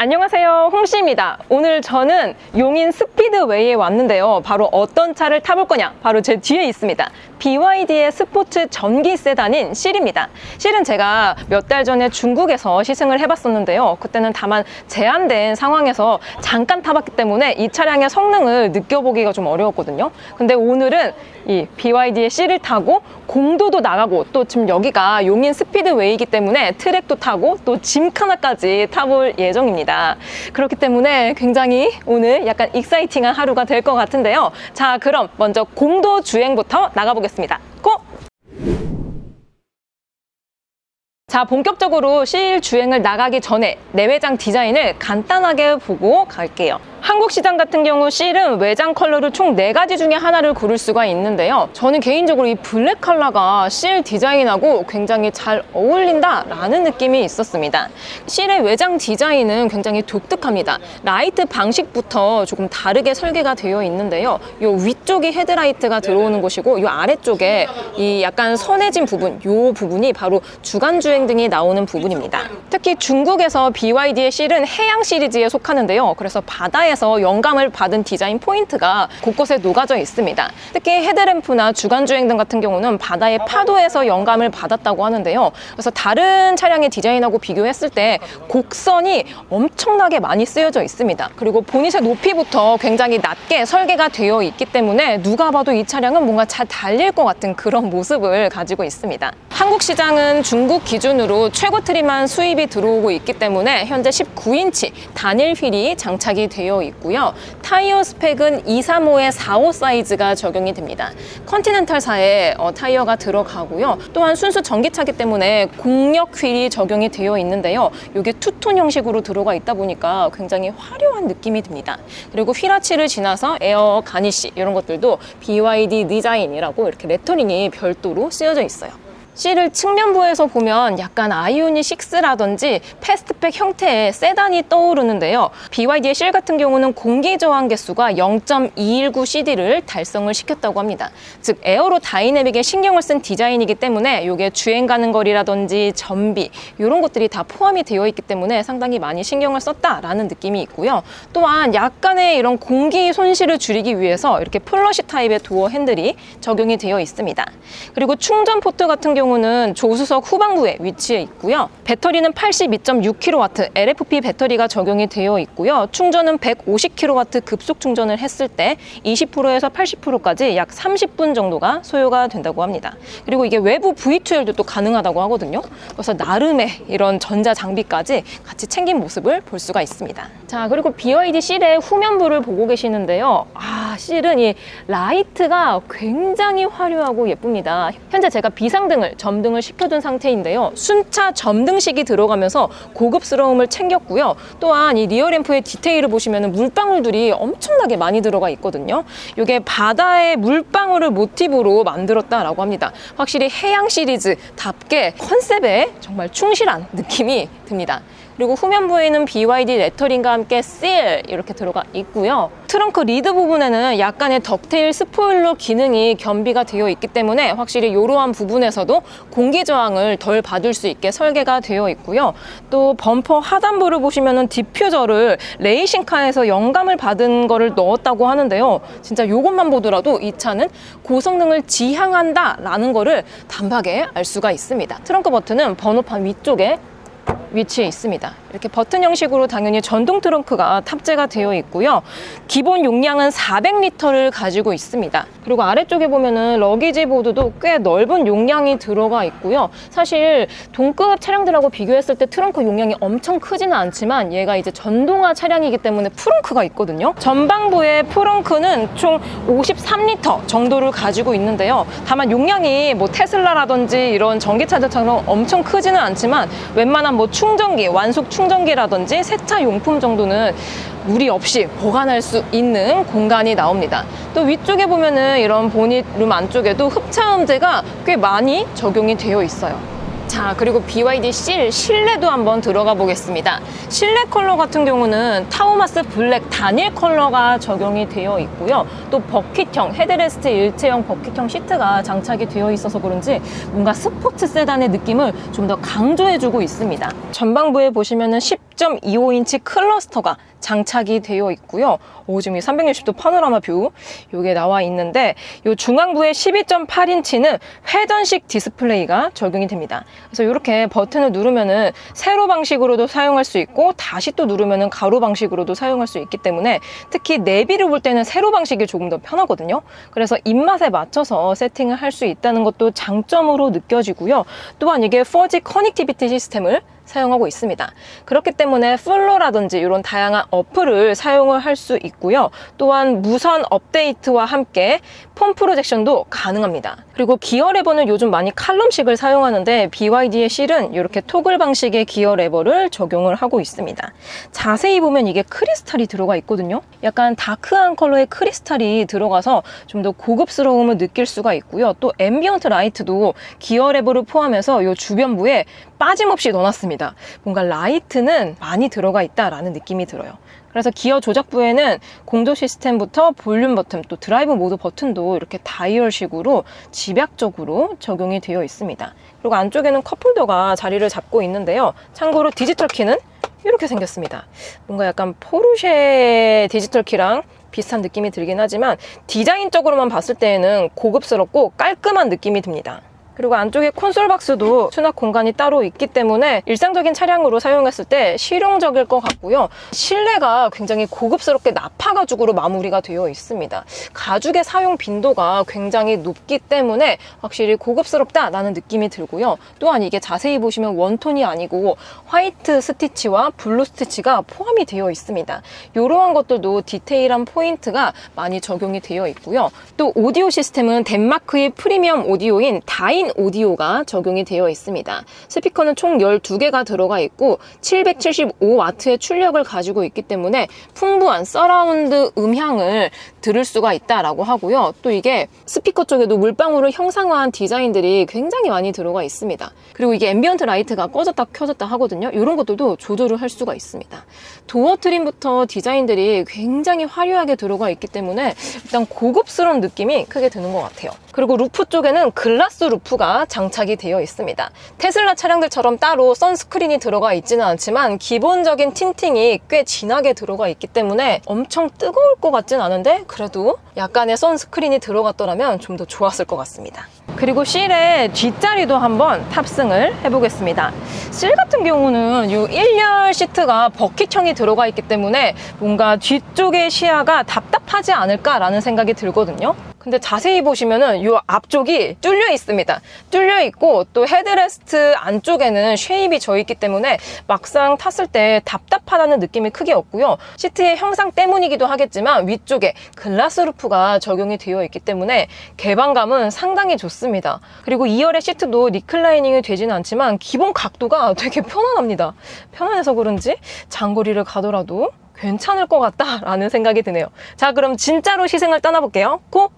안녕하세요, 홍씨입니다. 오늘 저는 용인 스피드웨이에 왔는데요. 바로 어떤 차를 타볼 거냐? 바로 제 뒤에 있습니다. BYD의 스포츠 전기 세단인 실입니다. 실은 제가 몇 달 전에 중국에서 시승을 해봤었는데요. 그때는 다만 제한된 상황에서 잠깐 타봤기 때문에 이 차량의 성능을 느껴보기가 좀 어려웠거든요. 근데 오늘은 이 BYD의 실을 타고 공도도 나가고, 또 지금 여기가 용인 스피드웨이이기 때문에 트랙도 타고 또 짐카나까지 타볼 예정입니다. 그렇기 때문에 굉장히 오늘 약간 익사이팅한 하루가 될 것 같은데요. 자, 그럼 먼저 공도 주행부터 나가보겠습니다. 고! 자, 본격적으로 실 주행을 나가기 전에 내외장 디자인을 간단하게 보고 갈게요. 한국 시장 같은 경우 실은 외장 컬러를 총 4가지 중에 하나를 고를 수가 있는데요. 저는 개인적으로 이 블랙 컬러가 실 디자인하고 굉장히 잘 어울린다라는 느낌이 있었습니다. 실의 외장 디자인은 굉장히 독특합니다. 라이트 방식부터 조금 다르게 설계가 되어 있는데요. 이 위쪽이 헤드라이트가 들어오는 곳이고, 이 아래쪽에 이 약간 선해진 부분, 이 부분이 바로 주간주행 등이 나오는 부분입니다. 특히 중국에서 BYD의 실은 해양 시리즈에 속하는데요. 그래서 바다에서 영감을 받은 디자인 포인트가 곳곳에 녹아져 있습니다. 특히 헤드램프나 주간주행 등 같은 경우는 바다의 파도에서 영감을 받았다고 하는데요. 그래서 다른 차량의 디자인하고 비교했을 때 곡선이 엄청나게 많이 쓰여져 있습니다. 그리고 보닛의 높이부터 굉장히 낮게 설계가 되어 있기 때문에 누가 봐도 이 차량은 뭔가 잘 달릴 것 같은 그런 모습을 가지고 있습니다. 한국 시장은 중국 기준으로 최고 트림만 수입이 들어오고 있기 때문에 현재 19인치 단일 휠이 장착이 되어 있고요. 타이어 스펙은 235에 45 사이즈가 적용이 됩니다. 컨티넨탈사의 타이어가 들어가고요. 또한 순수 전기차기 때문에 공력 휠이 적용이 되어 있는데요. 이게 투톤 형식으로 들어가 있다 보니까 굉장히 화려한 느낌이 듭니다. 그리고 휠아치를 지나서 에어 가니쉬 이런 것들도 BYD 디자인이라고 이렇게 레터링이 별도로 쓰여져 있어요. 실을 측면부에서 보면 약간 아이오닉 6라든지 패스트백 형태의 세단이 떠오르는데요. BYD의 실 같은 경우는 공기 저항 개수가 0.219cd를 달성을 시켰다고 합니다. 즉 에어로 다이내믹에 신경을 쓴 디자인이기 때문에 이게 주행 가는 거리라든지 전비 이런 것들이 다 포함이 되어 있기 때문에 상당히 많이 신경을 썼다라는 느낌이 있고요. 또한 약간의 이런 공기 손실을 줄이기 위해서 이렇게 플러시 타입의 도어 핸들이 적용이 되어 있습니다. 그리고 충전 포트 같은 경우는 조수석 후방부에 위치해 있고요. 배터리는 82.6kW LFP 배터리가 적용이 되어 있고요. 충전은 150kW 급속 충전을 했을 때 20%에서 80%까지 약 30분 정도가 소요가 된다고 합니다. 그리고 이게 외부 V2L도 또 가능하다고 하거든요. 그래서 나름의 이런 전자 장비까지 같이 챙긴 모습을 볼 수가 있습니다. 자, 그리고 BYD 실의 후면부를 보고 계시는데요. 실은 이 라이트가 굉장히 화려하고 예쁩니다. 현재 제가 비상등을 점등을 시켜둔 상태인데요. 순차 점등식이 들어가면서 고급스러움을 챙겼고요. 또한 이 리어램프의 디테일을 보시면 물방울들이 엄청나게 많이 들어가 있거든요. 이게 바다의 물방울을 모티브로 만들었다라고 합니다. 확실히 해양 시리즈답게 컨셉에 정말 충실한 느낌이 듭니다. 그리고 후면부에는 BYD 레터링과 함께 seal 이렇게 들어가 있고요. 트렁크 리드 부분에는 약간의 덕테일 스포일러 기능이 겸비가 되어 있기 때문에 확실히 이러한 부분에서도 공기 저항을 덜 받을 수 있게 설계가 되어 있고요. 또 범퍼 하단부를 보시면은 디퓨저를 레이싱카에서 영감을 받은 거를 넣었다고 하는데요. 진짜 이것만 보더라도 이 차는 고성능을 지향한다라는 거를 단박에 알 수가 있습니다. 트렁크 버튼은 번호판 위쪽에 위치해 있습니다. 이렇게 버튼 형식으로 당연히 전동 트렁크가 탑재가 되어 있고요. 기본 용량은 400리터를 가지고 있습니다. 그리고 아래쪽에 보면은 러기지 보드도 꽤 넓은 용량이 들어가 있고요. 사실 동급 차량들하고 비교했을 때 트렁크 용량이 엄청 크지는 않지만 얘가 이제 전동화 차량이기 때문에 프렁크가 있거든요. 전방부의 프렁크는 총 53리터 정도를 가지고 있는데요. 다만 용량이 뭐 테슬라라든지 이런 전기차들처럼 엄청 크지는 않지만 웬만한 뭐 충전기, 완속 충전기라든지 세차 용품 정도는 무리 없이 보관할 수 있는 공간이 나옵니다. 또 위쪽에 보면은 이런 보닛룸 안쪽에도 흡차음제가 꽤 많이 적용이 되어 있어요. 자, 그리고 BYD 실 실내도 한번 들어가 보겠습니다. 실내 컬러 같은 경우는 타오마스 블랙 단일 컬러가 적용이 되어 있고요. 또 버킷형, 헤드레스트 일체형 버킷형 시트가 장착이 되어 있어서 그런지 뭔가 스포츠 세단의 느낌을 좀 더 강조해주고 있습니다. 전방부에 보시면은 6.25인치 클러스터가 장착이 되어 있고요. 지금 이 360도 파노라마 뷰 이게 나와 있는데 이 중앙부의 12.8인치는 회전식 디스플레이가 적용이 됩니다. 그래서 이렇게 버튼을 누르면은 세로 방식으로도 사용할 수 있고 다시 또 누르면은 가로 방식으로도 사용할 수 있기 때문에 특히 내비를 볼 때는 세로 방식이 조금 더 편하거든요. 그래서 입맛에 맞춰서 세팅을 할 수 있다는 것도 장점으로 느껴지고요. 또한 이게 4G 커넥티비티 시스템을 사용하고 있습니다. 그렇기 때문에 플로라든지 이런 다양한 어플을 사용을 할 수 있고요. 또한 무선 업데이트와 함께 폰 프로젝션도 가능합니다. 그리고 기어 레버는 요즘 많이 칼럼식을 사용하는데 BYD의 실은 이렇게 토글 방식의 기어 레버를 적용을 하고 있습니다. 자세히 보면 이게 크리스탈이 들어가 있거든요. 약간 다크한 컬러의 크리스탈이 들어가서 좀 더 고급스러움을 느낄 수가 있고요. 또 앰비언트 라이트도 기어 레버를 포함해서 이 주변부에 빠짐없이 넣어놨습니다. 뭔가 라이트는 많이 들어가 있다라는 느낌이 들어요. 그래서 기어 조작부에는 공조 시스템부터 볼륨 버튼, 또 드라이브 모드 버튼도 이렇게 다이얼식으로 집약적으로 적용이 되어 있습니다. 그리고 안쪽에는 컵홀더가 자리를 잡고 있는데요. 참고로 디지털 키는 이렇게 생겼습니다. 뭔가 약간 포르쉐 디지털 키랑 비슷한 느낌이 들긴 하지만 디자인적으로만 봤을 때에는 고급스럽고 깔끔한 느낌이 듭니다. 그리고 안쪽에 콘솔 박스도 수납 공간이 따로 있기 때문에 일상적인 차량으로 사용했을 때 실용적일 것 같고요. 실내가 굉장히 고급스럽게 나파 가죽으로 마무리가 되어 있습니다. 가죽의 사용 빈도가 굉장히 높기 때문에 확실히 고급스럽다라는 느낌이 들고요. 또한 이게 자세히 보시면 원톤이 아니고 화이트 스티치와 블루 스티치가 포함이 되어 있습니다. 이러한 것들도 디테일한 포인트가 많이 적용이 되어 있고요. 또 오디오 시스템은 덴마크의 프리미엄 오디오인 다인 오디오가 적용이 되어 있습니다. 스피커는 총 12개가 들어가 있고 775W의 출력을 가지고 있기 때문에 풍부한 서라운드 음향을 들을 수가 있다라고 하고요. 또 이게 스피커 쪽에도 물방울을 형상화한 디자인들이 굉장히 많이 들어가 있습니다. 그리고 이게 앰비언트 라이트가 꺼졌다 켜졌다 하거든요. 이런 것들도 조절을 할 수가 있습니다. 도어 트림부터 디자인들이 굉장히 화려하게 들어가 있기 때문에 일단 고급스러운 느낌이 크게 드는 것 같아요. 그리고 루프 쪽에는 글라스 루프가 장착이 되어 있습니다. 테슬라 차량들처럼 따로 선스크린이 들어가 있지는 않지만 기본적인 틴팅이 꽤 진하게 들어가 있기 때문에 엄청 뜨거울 것 같진 않은데 그래도 약간의 선스크린이 들어갔더라면 좀 더 좋았을 것 같습니다. 그리고 실의 뒷자리도 한번 탑승을 해보겠습니다. 실 같은 경우는 이 1열 시트가 버킷형이 들어가 있기 때문에 뭔가 뒤쪽의 시야가 답답하지 않을까라는 생각이 들거든요. 근데 자세히 보시면은 이 앞쪽이 뚫려 있습니다. 뚫려 있고 또 헤드레스트 안쪽에는 쉐입이 져 있기 때문에 막상 탔을 때 답답하다는 느낌이 크게 없고요. 시트의 형상 때문이기도 하겠지만 위쪽에 글라스 루프가 적용이 되어 있기 때문에 개방감은 상당히 좋습니다. 그리고 2열의 시트도 리클라이닝이 되지는 않지만 기본 각도가 되게 편안합니다. 편안해서 그런지 장거리를 가더라도 괜찮을 것 같다라는 생각이 드네요. 자, 그럼 진짜로 시승을 떠나볼게요. 고!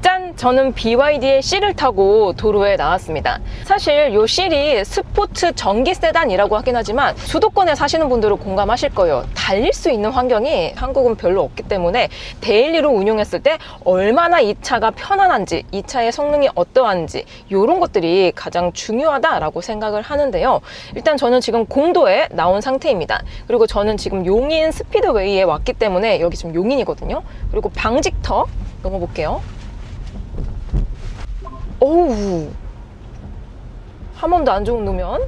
짠! 저는 BYD의 C를 타고 도로에 나왔습니다. 사실 이 C이 스포츠 전기 세단이라고 하긴 하지만 수도권에 사시는 분들은 공감하실 거예요. 달릴 수 있는 환경이 한국은 별로 없기 때문에 데일리로 운용했을 때 얼마나 이 차가 편안한지, 이 차의 성능이 어떠한지 이런 것들이 가장 중요하다라고 생각을 하는데요. 일단 저는 지금 공도에 나온 상태입니다. 그리고 저는 지금 용인 스피드웨이에 왔기 때문에 여기 지금 용인이거든요. 그리고 방직터 넘어볼게요. 오우, 한 번도 안 좋은 노면.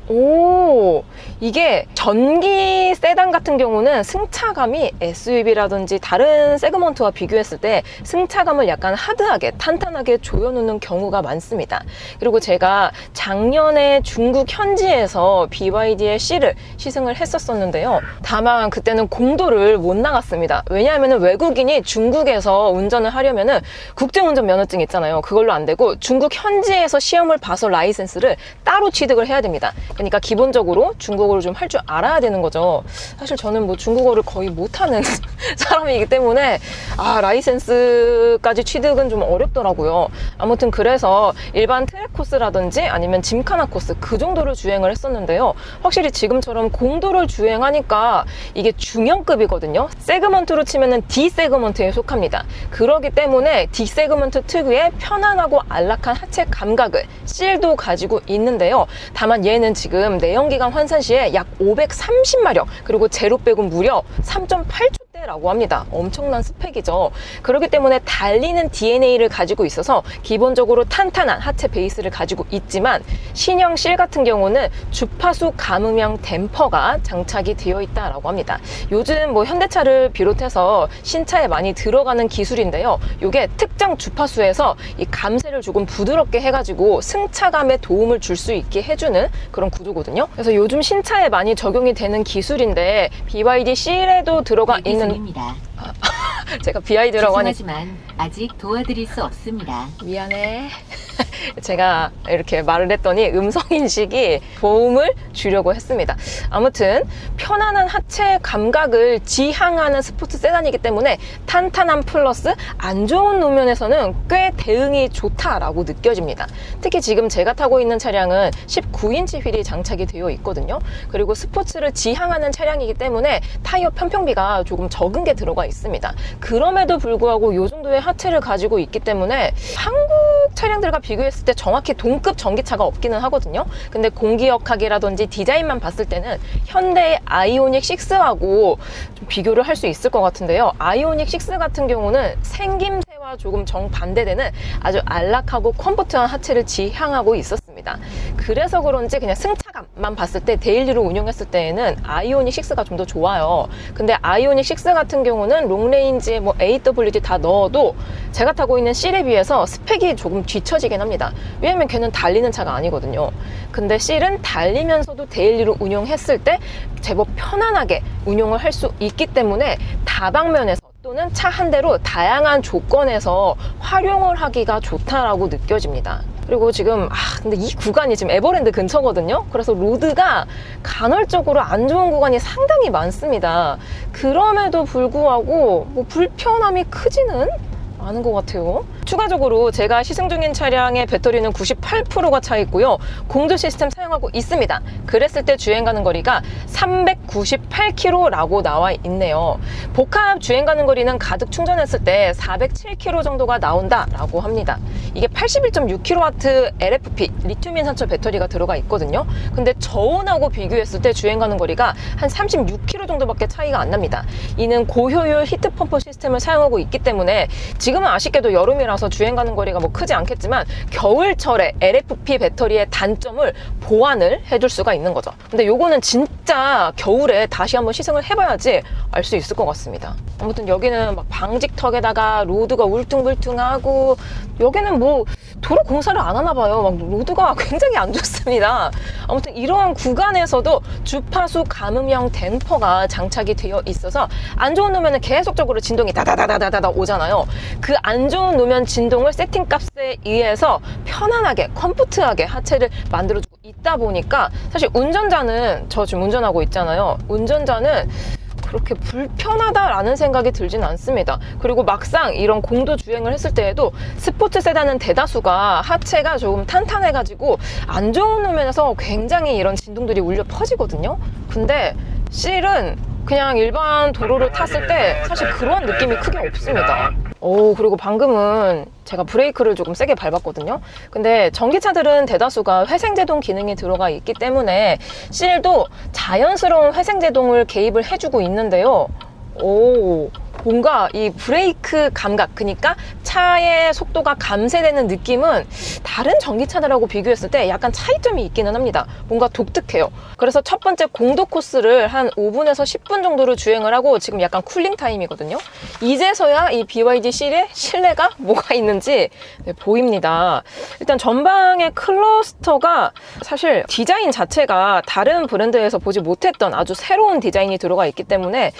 오, 이게 전기 세단 같은 경우는 승차감이 SUV라든지 다른 세그먼트와 비교했을 때 승차감을 약간 하드하게 탄탄하게 조여놓는 경우가 많습니다. 그리고 제가 작년에 중국 현지에서 BYD의 C를 시승을 했었는데요. 다만 그때는 공도를 못 나갔습니다. 왜냐하면 외국인이 중국에서 운전을 하려면은 국제운전 면허증 있잖아요. 그걸로 안 되고 중국 현지에서 시험을 봐서 라이센스를 따로 취득을 해야 됩니다. 그러니까 기본적으로 중국으로 기본적으로 좀 할 줄 알아야 되는 거죠. 사실 저는 뭐 중국어를 거의 못하는 사람이기 때문에 라이센스까지 취득은 좀 어렵더라고요. 아무튼 그래서 일반 트랙 코스라든지 아니면 짐카나 코스 그 정도를 주행을 했었는데요. 확실히 지금처럼 공도를 주행하니까 이게 중형급이거든요. 세그먼트로 치면은 D 세그먼트에 속합니다. 그러기 때문에 D 세그먼트 특유의 편안하고 안락한 하체 감각을 실도 가지고 있는데요. 다만 얘는 지금 내연기관 환산 시에 약 530마력 그리고 제로 백은 무려 3.8초대라고 합니다. 엄청난 스펙이죠. 그렇기 때문에 달리는 DNA를 가지고 있어서 기본적으로 탄탄한 하체 베이스를 가지고 있지만 신형 실 같은 경우는 주파수 감음형 댐퍼가 장착이 되어 있다라고 합니다. 요즘 뭐 현대차를 비롯해서 신차에 많이 들어가는 기술인데요. 이게 특정 주파수에서 이 감쇄를 조금 부드럽게 해가지고 승차감에 도움을 줄 수 있게 해주는 그런 구조거든요. 그래서 요즘 신차에 많이 적용이 되는 기술인데 BYD C에도 들어가 있는 제가 BYD라고 하니 죄송하지만 아직 도와드릴 수 없습니다. 미안해. 제가 이렇게 말을 했더니 음성인식이 도움을 주려고 했습니다. 아무튼 편안한 하체 감각을 지향하는 스포츠 세단이기 때문에 탄탄함 플러스 안 좋은 노면에서는 꽤 대응이 좋다라고 느껴집니다. 특히 지금 제가 타고 있는 차량은 19인치 휠이 장착이 되어 있거든요. 그리고 스포츠를 지향하는 차량이기 때문에 타이어 편평비가 조금 적은 게 들어가 있습니다. 그럼에도 불구하고 이 정도의 하체를 가지고 있기 때문에 한국 차량들과 비교했을 때 정확히 동급 전기차가 없기는 하거든요. 근데 공기역학이라든지 디자인만 봤을 때는 현대의 아이오닉 6하고 좀 비교를 할 수 있을 것 같은데요. 아이오닉 6 같은 경우는 생김새와 조금 정반대되는 아주 안락하고 컴포트한 하체를 지향하고 있었습니다. 그래서 그런지 그냥 승차감만 봤을 때 데일리로 운용했을 때에는 아이오닉 6가 좀 더 좋아요. 근데 아이오닉 6 같은 경우는 롱레인지에 뭐 AWD 다 넣어도 제가 타고 있는 C에 비해서 스펙이 조금 뒤처지긴 합니다. 왜냐면 걔는 달리는 차가 아니거든요. 근데 C는 달리면서도 데일리로 운용했을 때 제법 편안하게 운용을 할 수 있기 때문에 다방면에서 또는 차 한 대로 다양한 조건에서 활용을 하기가 좋다라고 느껴집니다. 그리고 지금 근데 이 구간이 지금 에버랜드 근처거든요. 그래서 로드가 간헐적으로 안 좋은 구간이 상당히 많습니다. 그럼에도 불구하고 뭐 불편함이 크지는 않은 것 같아요. 추가적으로 제가 시승 중인 차량의 배터리는 98%가 차 있고요. 공조 시스템 사용하고 있습니다. 그랬을 때 주행 가는 거리가 398km라고 나와 있네요. 복합 주행 가는 거리는 가득 충전했을 때 407km 정도가 나온다라고 합니다. 이게 81.6kW LFP 리튬 인산철 배터리가 들어가 있거든요. 근데 저온하고 비교했을 때 주행 가는 거리가 한 36km 정도밖에 차이가 안 납니다. 이는 고효율 히트펌프 시스템을 사용하고 있기 때문에 지금은 아쉽게도 여름이라서 주행 가는 거리가 뭐 크지 않겠지만 겨울철에 LFP 배터리의 단점을 보완을 해줄 수가 있는 거죠. 근데 요거는 진짜 겨울에 다시 한번 시승을 해봐야지 알 수 있을 것 같습니다. 아무튼 여기는 막 방직턱에다가 로드가 울퉁불퉁하고 여기는 뭐 도로 공사를 안 하나 봐요. 막 로드가 굉장히 안 좋습니다. 아무튼 이러한 구간에서도 주파수 감음형 댐퍼가 장착이 되어 있어서 안 좋은 노면은 계속적으로 진동이 다다다다다다 오잖아요. 그 안 좋은 노면 진동을 세팅값에 의해서 편안하게 컴포트하게 하체를 만들어주고 있다 보니까 사실 운전자는 저 지금 운전하고 있잖아요. 운전자는 그렇게 불편하다라는 생각이 들진 않습니다. 그리고 막상 이런 공도 주행을 했을 때에도 스포츠 세단은 대다수가 하체가 조금 탄탄해가지고 안 좋은 노면에서 굉장히 이런 진동들이 울려 퍼지거든요. 근데 C는 그냥 일반 도로를 탔을 때 사실 그런 느낌이 크게 없습니다. 그리고 방금은 제가 브레이크를 조금 세게 밟았거든요. 근데 전기차들은 대다수가 회생제동 기능이 들어가 있기 때문에 C도 자연스러운 회생제동을 개입을 해주고 있는데요. 뭔가 이 브레이크 감각, 그러니까 차의 속도가 감쇄되는 느낌은 다른 전기차들하고 비교했을 때 약간 차이점이 있기는 합니다. 뭔가 독특해요. 그래서 첫 번째 공도 코스를 한 5분에서 10분 정도로 주행을 하고 지금 약간 쿨링 타임이거든요. 이제서야 이 BYD C의 실내가 뭐가 있는지 보입니다. 일단 전방의 클러스터가 사실 디자인 자체가 다른 브랜드에서 보지 못했던 아주 새로운 디자인이 들어가 있기 때문에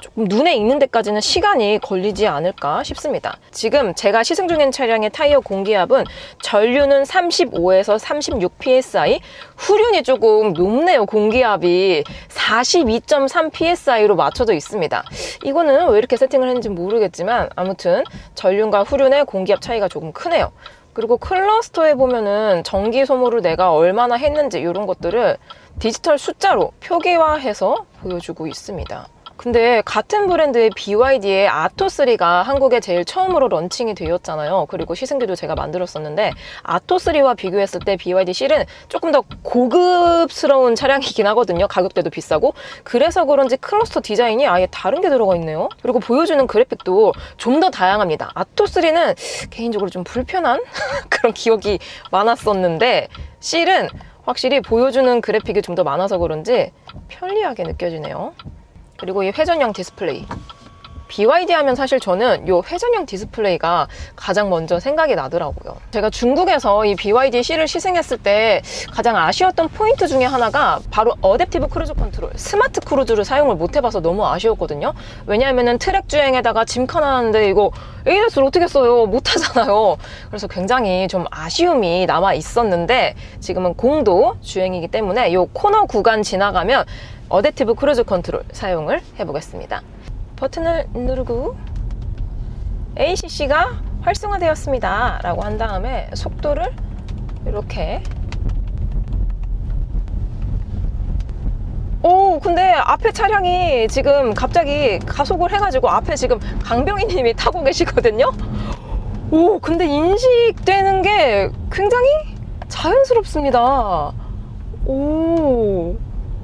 조금 눈에 익는 데까지는 시간이 걸리지 않을까 싶습니다. 지금 제가 시승 중인 차량의 타이어 공기압은 전류는 35에서 36 psi, 후륜이 조금 높네요. 공기압이 42.3 psi로 맞춰져 있습니다. 이거는 왜 이렇게 세팅을 했는지 모르겠지만 아무튼 전륜과 후륜의 공기압 차이가 조금 크네요. 그리고 클러스터에 보면은 전기 소모를 내가 얼마나 했는지 이런 것들을 디지털 숫자로 표기화해서 보여주고 있습니다. 근데 같은 브랜드의 BYD의 아토3가 한국에 제일 처음으로 런칭이 되었잖아요. 그리고 시승기도 제가 만들었었는데 아토3와 비교했을 때 BYD 실은 조금 더 고급스러운 차량이긴 하거든요. 가격대도 비싸고. 그래서 그런지 클러스터 디자인이 아예 다른 게 들어가 있네요. 그리고 보여주는 그래픽도 좀 더 다양합니다. 아토3는 개인적으로 좀 불편한 그런 기억이 많았었는데 실은 확실히 보여주는 그래픽이 좀 더 많아서 그런지 편리하게 느껴지네요. 그리고 이 회전형 디스플레이. BYD 하면 사실 저는 이 회전형 디스플레이가 가장 먼저 생각이 나더라고요. 제가 중국에서 이 BYD C를 시승했을 때 가장 아쉬웠던 포인트 중에 하나가 바로 어댑티브 크루즈 컨트롤, 스마트 크루즈를 사용을 못 해봐서 너무 아쉬웠거든요. 왜냐하면 트랙 주행에다가 짐칸 하는데 이거 ADS를 어떻게 써요? 못 하잖아요. 그래서 굉장히 좀 아쉬움이 남아 있었는데 지금은 공도 주행이기 때문에 이 코너 구간 지나가면 어댑티브 크루즈 컨트롤 사용을 해보겠습니다. 버튼을 누르고 ACC가 활성화되었습니다 라고 한 다음에 속도를 이렇게 근데 앞에 차량이 지금 갑자기 가속을 해가지고 앞에 지금 강병희님이 타고 계시거든요. 근데 인식되는 게 굉장히 자연스럽습니다.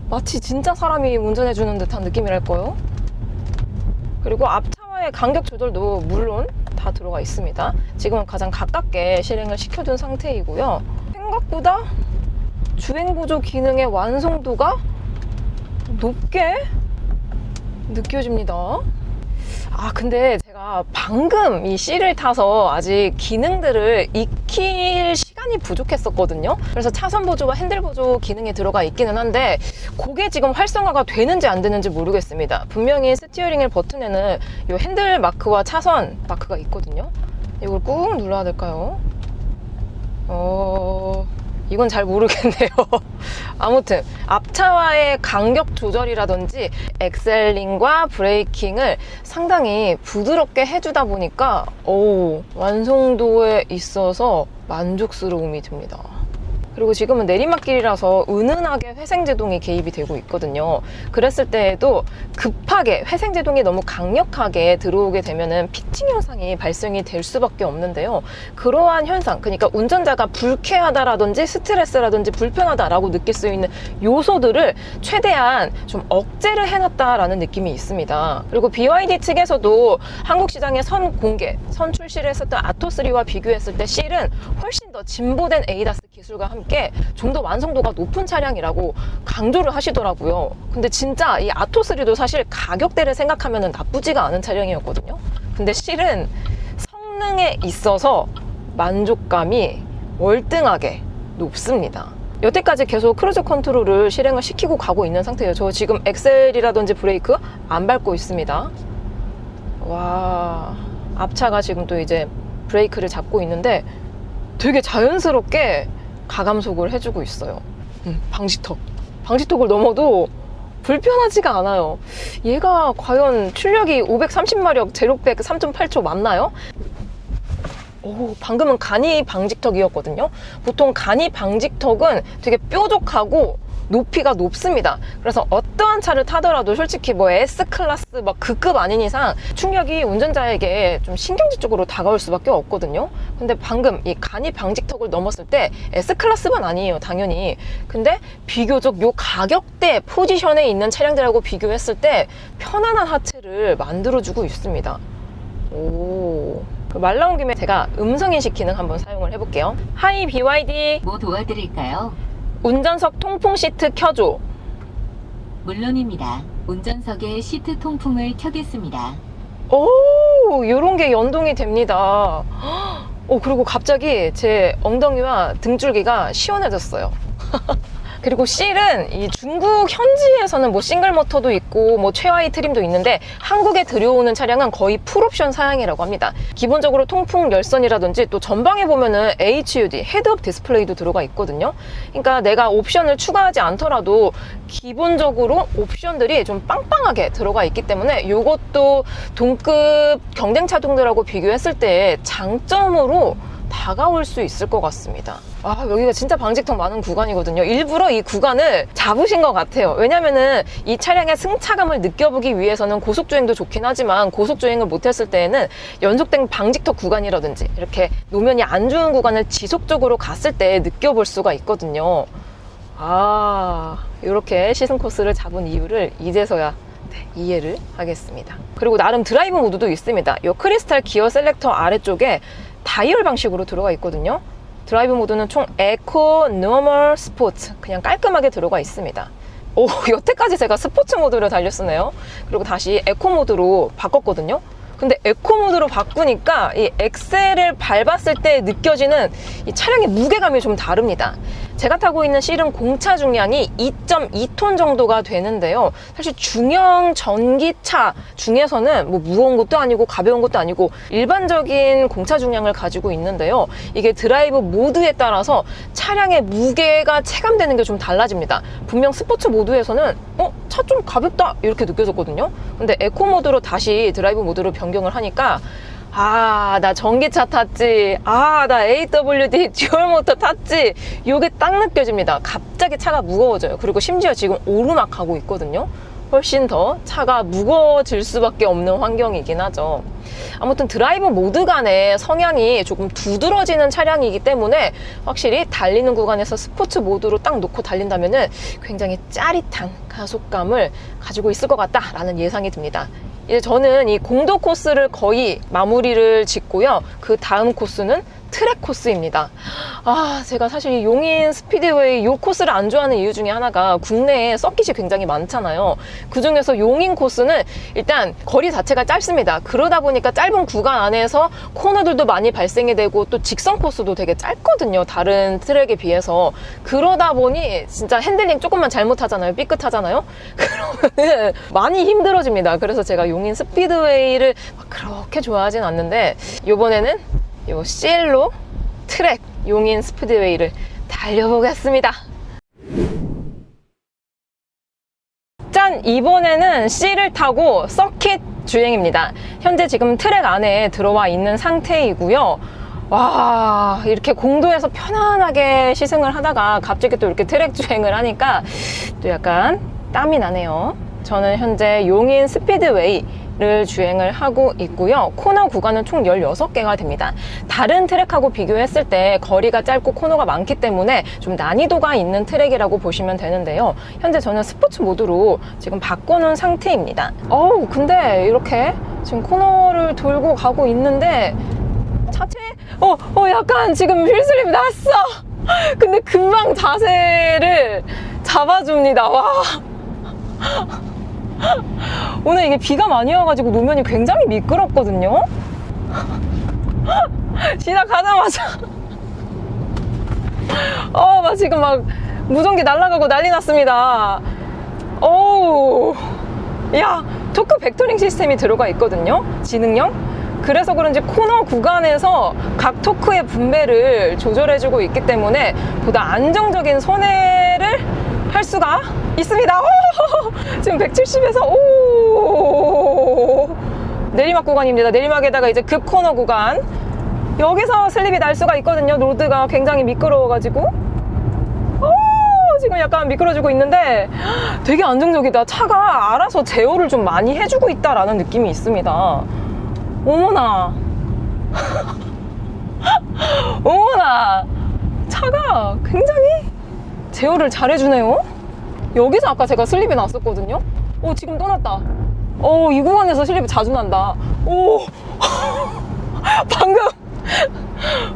마치 진짜 사람이 운전해주는 듯한 느낌이랄까요? 그리고 앞차와의 간격 조절도 물론 다 들어가 있습니다. 지금은 가장 가깝게 실행을 시켜둔 상태이고요. 생각보다 주행보조 기능의 완성도가 높게 느껴집니다. 근데 제가 방금 이 C를 타서 아직 기능들을 익힐 시간이 부족했었거든요. 그래서 차선 보조와 핸들 보조 기능이 들어가 있기는 한데 그게 지금 활성화가 되는지 안 되는지 모르겠습니다. 분명히 스티어링의 버튼에는 이 핸들 마크와 차선 마크가 있거든요. 이걸 꾹 눌러야 될까요? 이건 잘 모르겠네요. 아무튼 앞차와의 간격 조절이라든지 엑셀링과 브레이킹을 상당히 부드럽게 해주다 보니까 완성도에 있어서 만족스러움이 듭니다. 그리고 지금은 내리막길이라서 은은하게 회생제동이 개입이 되고 있거든요. 그랬을 때에도 급하게 회생제동이 너무 강력하게 들어오게 되면은 피칭 현상이 발생이 될 수밖에 없는데요. 그러한 현상, 그러니까 운전자가 불쾌하다라든지 스트레스라든지 불편하다라고 느낄 수 있는 요소들을 최대한 좀 억제를 해놨다라는 느낌이 있습니다. 그리고 BYD 측에서도 한국 시장에 선 공개, 선 출시를 했었던 아토3와 비교했을 때 C는 훨씬 더 진보된 ADAS 기술과 함께 좀 더 완성도가 높은 차량이라고 강조를 하시더라고요. 근데 진짜 이 아토3도 사실 가격대를 생각하면 나쁘지가 않은 차량이었거든요. 근데 실은 성능에 있어서 만족감이 월등하게 높습니다. 여태까지 계속 크루즈 컨트롤을 실행을 시키고 가고 있는 상태예요. 저 지금 엑셀이라든지 브레이크 안 밟고 있습니다. 와, 앞차가 지금 또 이제 브레이크를 잡고 있는데 되게 자연스럽게 가감속을 해주고 있어요. 방지턱을 넘어도 불편하지가 않아요. 얘가 과연 출력이 530마력, 제로백 3.8초 맞나요? 방금은 간이 방지턱이었거든요. 보통 간이 방지턱은 되게 뾰족하고 높이가 높습니다. 그래서 어떠한 차를 타더라도 솔직히 뭐 S클래스 막 그 급 아닌 이상 충격이 운전자에게 좀 신경질 쪽으로 다가올 수밖에 없거든요. 근데 방금 이 간이 방지턱을 넘었을 때 S클래스만 아니에요, 당연히. 근데 비교적 요 가격대 포지션에 있는 차량들하고 비교했을 때 편안한 하체를 만들어주고 있습니다. 말 나온 김에 제가 음성인식 기능 한번 사용을 해볼게요. 하이 BYD, 뭐 도와드릴까요? 운전석 통풍 시트 켜줘. 물론입니다. 운전석에 시트 통풍을 켜겠습니다. 요런 게 연동이 됩니다. 그리고 갑자기 제 엉덩이와 등줄기가 시원해졌어요. 그리고 C는 이 중국 현지에서는 뭐 싱글 모터도 있고 뭐 최하위 트림도 있는데 한국에 들여오는 차량은 거의 풀옵션 사양이라고 합니다. 기본적으로 통풍 열선이라든지 또 전방에 보면은 HUD 헤드업 디스플레이도 들어가 있거든요. 그러니까 내가 옵션을 추가하지 않더라도 기본적으로 옵션들이 좀 빵빵하게 들어가 있기 때문에 이것도 동급 경쟁 차종들하고 비교했을 때 장점으로 다가올 수 있을 것 같습니다. 아, 여기가 진짜 방직턱 많은 구간이거든요. 일부러 이 구간을 잡으신 것 같아요. 왜냐면은 이 차량의 승차감을 느껴보기 위해서는 고속주행도 좋긴 하지만 고속주행을 못했을 때에는 연속된 방직턱 구간이라든지 이렇게 노면이 안 좋은 구간을 지속적으로 갔을 때 느껴볼 수가 있거든요. 아, 이렇게 시승 코스를 잡은 이유를 이제서야 이해를 하겠습니다. 그리고 나름 드라이브 모드도 있습니다. 이 크리스탈 기어 셀렉터 아래쪽에 다이얼 방식으로 들어가 있거든요. 드라이브 모드는 총 에코, 노멀, 스포츠 그냥 깔끔하게 들어가 있습니다. 오, 여태까지 제가 스포츠 모드를 달렸었네요. 그리고 다시 에코 모드로 바꿨거든요. 근데 에코 모드로 바꾸니까 이 엑셀을 밟았을 때 느껴지는 이 차량의 무게감이 좀 다릅니다. 제가 타고 있는 C는 공차 중량이 2.2톤 정도가 되는데요. 사실 중형 전기차 중에서는 뭐 무거운 것도 아니고 가벼운 것도 아니고 일반적인 공차 중량을 가지고 있는데요. 이게 드라이브 모드에 따라서 차량의 무게가 체감되는 게 좀 달라집니다. 분명 스포츠 모드에서는 차 좀 가볍다 이렇게 느껴졌거든요. 근데 에코 모드로 다시 드라이브 모드로 변경을 하니까 아, 나 전기차 탔지. 아, 나 AWD 듀얼 모터 탔지. 요게 딱 느껴집니다. 갑자기 차가 무거워져요. 그리고 심지어 지금 오르막 가고 있거든요. 훨씬 더 차가 무거워질 수밖에 없는 환경이긴 하죠. 아무튼 드라이브 모드 간의 성향이 조금 두드러지는 차량이기 때문에 확실히 달리는 구간에서 스포츠 모드로 딱 놓고 달린다면은 굉장히 짜릿한 가속감을 가지고 있을 것 같다라는 예상이 듭니다. 이제 저는 이 공도 코스를 거의 마무리를 짓고요. 그 다음 코스는 트랙 코스입니다. 아, 제가 사실 이 용인 스피드웨이 이 코스를 안 좋아하는 이유 중에 하나가 국내에 서킷이 굉장히 많잖아요. 그 중에서 용인 코스는 일단 거리 자체가 짧습니다. 그러다 보니까 짧은 구간 안에서 코너들도 많이 발생이 되고 또 직선 코스도 되게 짧거든요. 다른 트랙에 비해서. 그러다 보니 진짜 핸들링 조금만 잘못하잖아요. 삐끗하잖아요. 그러면 많이 힘들어집니다. 그래서 제가 용인 스피드웨이를 막 그렇게 좋아하진 않는데 이번에는 요 C로 트랙 용인 스피드웨이를 달려보겠습니다. 짠! 이번에는 C를 타고 서킷 주행입니다. 현재 지금 트랙 안에 들어와 있는 상태이고요. 와, 이렇게 공도에서 편안하게 시승을 하다가 갑자기 또 이렇게 트랙 주행을 하니까 또 약간 땀이 나네요. 저는 현재 용인 스피드웨이를 주행을 하고 있고요. 코너 구간은 총 16개가 됩니다. 다른 트랙하고 비교했을 때 거리가 짧고 코너가 많기 때문에 좀 난이도가 있는 트랙이라고 보시면 되는데요. 현재 저는 스포츠 모드로 지금 바꿔놓은 상태입니다. 근데 이렇게 지금 코너를 돌고 가고 있는데 차체 약간 지금 휠슬립 났어. 근데 금방 자세를 잡아줍니다. 와. 오늘 이게 비가 많이 와가지고 노면이 굉장히 미끄럽거든요. 지나가자마자 막 지금 막 무전기 날아가고 난리 났습니다. 야, 토크 벡터링 시스템이 들어가 있거든요. 지능형. 그래서 그런지 코너 구간에서 각 토크의 분배를 조절해주고 있기 때문에 보다 안정적인 손해를 할 수가 있습니다. 지금 170에서 내리막 구간입니다. 내리막에다가 이제 급 코너 구간, 여기서 슬립이 날 수가 있거든요. 로드가 굉장히 미끄러워가지고 지금 약간 미끄러지고 있는데 되게 안정적이다. 차가 알아서 제어를 좀 많이 해주고 있다라는 느낌이 있습니다. 어머나 어머나, 차가 굉장히 제어를 잘해주네요. 여기서 아까 제가 슬립이 났었거든요. 지금 또 났다. 이 구간에서 슬립이 자주 난다.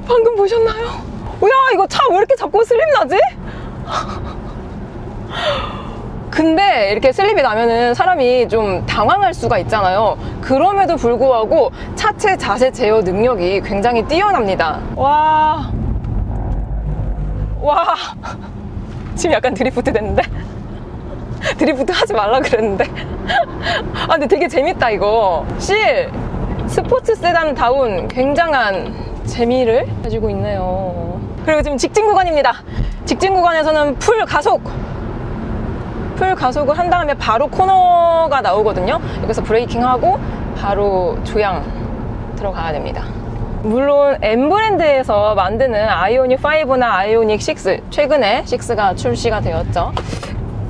방금 보셨나요? 야, 이거 차 왜 이렇게 자꾸 슬립 나지? 근데 이렇게 슬립이 나면은 사람이 좀 당황할 수가 있잖아요. 그럼에도 불구하고 차체 자세 제어 능력이 굉장히 뛰어납니다. 와. 지금 약간 드리프트 됐는데? 드리프트 하지 말라 그랬는데. 아, 근데 되게 재밌다, 이거. 실! 스포츠 세단다운 굉장한 재미를 가지고 있네요. 그리고 지금 직진 구간입니다. 직진 구간에서는 풀 가속을 한 다음에 바로 코너가 나오거든요. 여기서 브레이킹하고 바로 조양 들어가야 됩니다. 물론 M브랜드에서 만드는 아이오닉 5나 아이오닉 6, 최근에 6가 출시가 되었죠.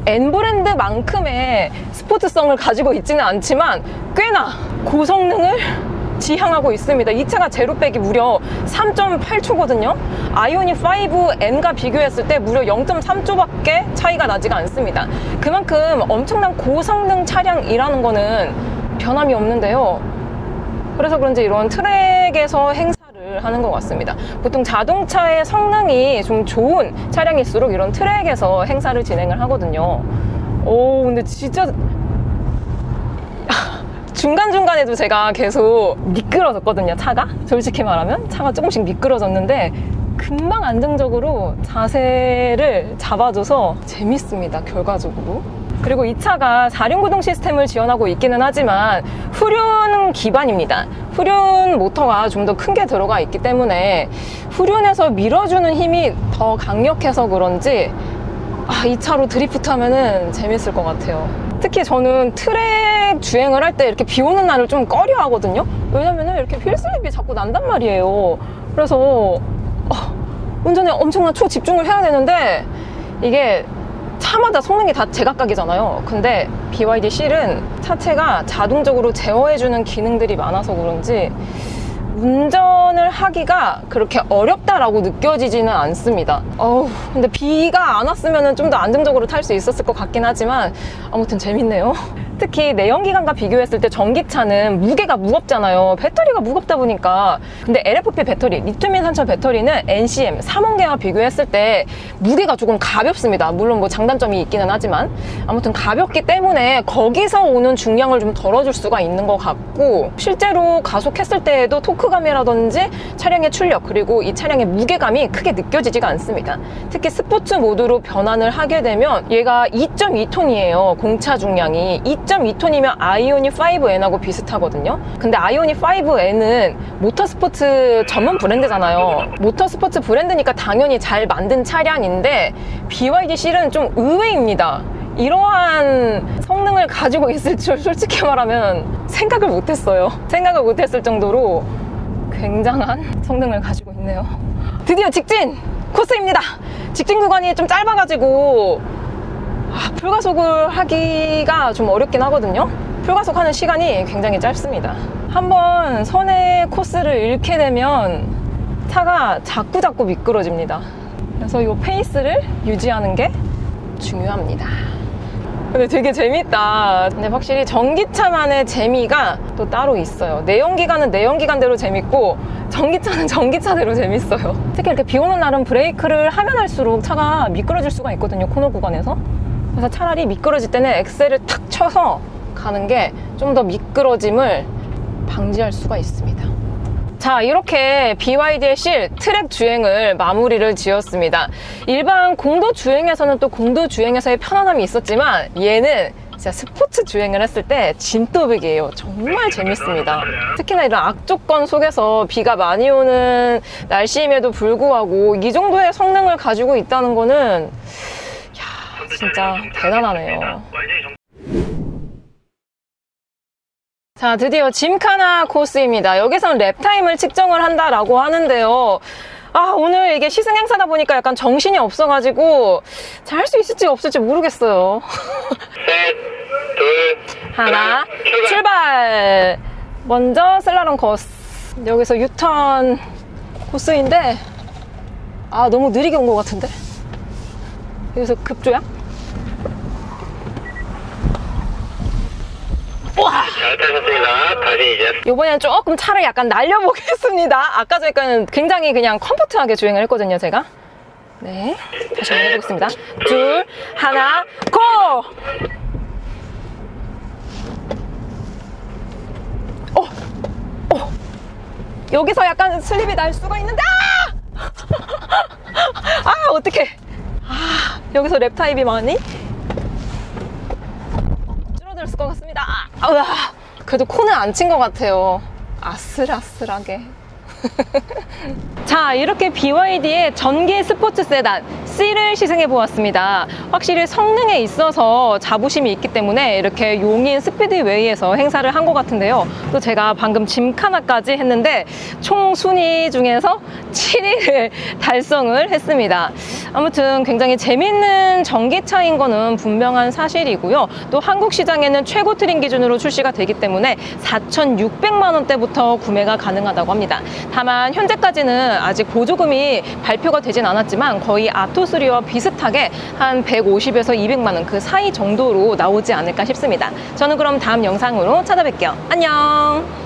N브랜드만큼의 스포츠성을 가지고 있지는 않지만 꽤나 고성능을 지향하고 있습니다. 이 차가 제로백이 무려 3.8초거든요. 아이오닉 5N과 비교했을 때 무려 0.3초밖에 차이가 나지가 않습니다. 그만큼 엄청난 고성능 차량이라는 거는 변함이 없는데요. 그래서 그런지 이런 트랙에서 행사를 하는 것 같습니다. 보통 자동차의 성능이 좀 좋은 차량일수록 이런 트랙에서 행사를 진행을 하거든요. 오, 근데 진짜 중간중간에도 제가 계속 미끄러졌거든요, 차가. 솔직히 말하면 차가 조금씩 미끄러졌는데 금방 안정적으로 자세를 잡아줘서 재밌습니다, 결과적으로. 그리고 이 차가 4륜구동 시스템을 지원하고 있기는 하지만 후륜 기반입니다. 후륜 모터가 좀 더 큰 게 들어가 있기 때문에 후륜에서 밀어주는 힘이 더 강력해서 그런지 이 차로 드리프트 하면은 재밌을 것 같아요. 특히 저는 트랙 주행을 할 때 이렇게 비 오는 날을 좀 꺼려 하거든요. 왜냐면은 이렇게 휠슬립이 자꾸 난단 말이에요. 그래서 운전에 엄청난 초집중을 해야 되는데 이게 차마다 성능이 다 제각각이잖아요. 근데 BYD 실은 차체가 자동적으로 제어해주는 기능들이 많아서 그런지 운전을 하기가 그렇게 어렵다라고 느껴지지는 않습니다. 근데 비가 안 왔으면 좀 더 안정적으로 탈 수 있었을 것 같긴 하지만 아무튼 재밌네요. 특히 내연기관과 비교했을 때 전기차는 무게가 무겁잖아요. 배터리가 무겁다 보니까. 근데 LFP 배터리, 리튬 인산철 배터리는 NCM, 삼원계와 비교했을 때 무게가 조금 가볍습니다. 물론 뭐 장단점이 있기는 하지만 아무튼 가볍기 때문에 거기서 오는 중량을 좀 덜어줄 수가 있는 것 같고, 실제로 가속했을 때에도 토크감이라든지 차량의 출력, 그리고 이 차량의 무게감이 크게 느껴지지가 않습니다. 특히 스포츠 모드로 변환을 하게 되면 얘가 2.2톤이에요. 공차 중량이 2.2톤이면 아이오닉 5N하고 비슷하거든요. 근데 아이오닉 5N은 모터스포츠 전문 브랜드잖아요. 모터스포츠 브랜드니까 당연히 잘 만든 차량인데 BYD 실은 좀 의외입니다. 이러한 성능을 가지고 있을 줄 솔직히 말하면 생각을 못했어요. 생각을 못했을 정도로 굉장한 성능을 가지고 있네요. 드디어 직진 코스입니다. 직진 구간이 좀 짧아가지고 풀가속을 하기가 좀 어렵긴 하거든요. 풀가속하는 시간이 굉장히 짧습니다. 한번 선의 코스를 잃게 되면 차가 자꾸자꾸 미끄러집니다. 그래서 이 페이스를 유지하는 게 중요합니다. 근데 되게 재밌다. 근데 확실히 전기차만의 재미가 또 따로 있어요. 내연기관은 내연기관대로 재밌고 전기차는 전기차대로 재밌어요. 특히 이렇게 비 오는 날은 브레이크를 하면 할수록 차가 미끄러질 수가 있거든요, 코너 구간에서. 그래서 차라리 미끄러질 때는 엑셀을 탁 쳐서 가는 게 좀 더 미끄러짐을 방지할 수가 있습니다. 자, 이렇게 BYD의 실 트랙 주행을 마무리를 지었습니다. 일반 공도 주행에서는 또 공도 주행에서의 편안함이 있었지만 얘는 진짜 스포츠 주행을 했을 때 진또백이에요. 정말 재밌습니다. 특히나 이런 악조건 속에서 비가 많이 오는 날씨임에도 불구하고 이 정도의 성능을 가지고 있다는 거는 진짜 대단하네요. 자, 드디어 짐카나 코스입니다. 여기서는 랩타임을 측정을 한다라고 하는데요. 오늘 이게 시승 행사다 보니까 약간 정신이 없어가지고 잘 할 수 있을지 없을지 모르겠어요. 셋, 둘, 하나, 출발! 먼저 슬라롬 코스. 여기서 유턴 코스인데 너무 느리게 온 것 같은데? 여기서 급조야? 와! 잘 타셨습니다. 다시 이제 이번에는 조금 차를 약간 날려보겠습니다. 아까 전에는 굉장히 그냥 컴포트하게 주행을 했거든요, 제가. 네. 다시 한번 해보겠습니다. 둘, 하나, 고! 여기서 약간 슬립이 날 수가 있는데, 어떡해. 여기서 랩 타입이 많이 줄어들었을 것 같습니다. 우와, 그래도 코는 안 친 것 같아요. 아슬아슬하게. 자, 이렇게 BYD의 전기 스포츠 세단 C를 시승해 보았습니다. 확실히 성능에 있어서 자부심이 있기 때문에 이렇게 용인 스피드웨이에서 행사를 한 것 같은데요. 또 제가 방금 짐카나까지 했는데 총 순위 중에서 7위를 달성을 했습니다. 아무튼 굉장히 재밌는 전기차인 거는 분명한 사실이고요. 또 한국 시장에는 최고 트림 기준으로 출시가 되기 때문에 4,600만 원대부터 구매가 가능하다고 합니다. 다만 현재까지는 아직 보조금이 발표가 되진 않았지만 거의 아토3와 비슷하게 한 150에서 200만 원 그 사이 정도로 나오지 않을까 싶습니다. 저는 그럼 다음 영상으로 찾아뵐게요. 안녕.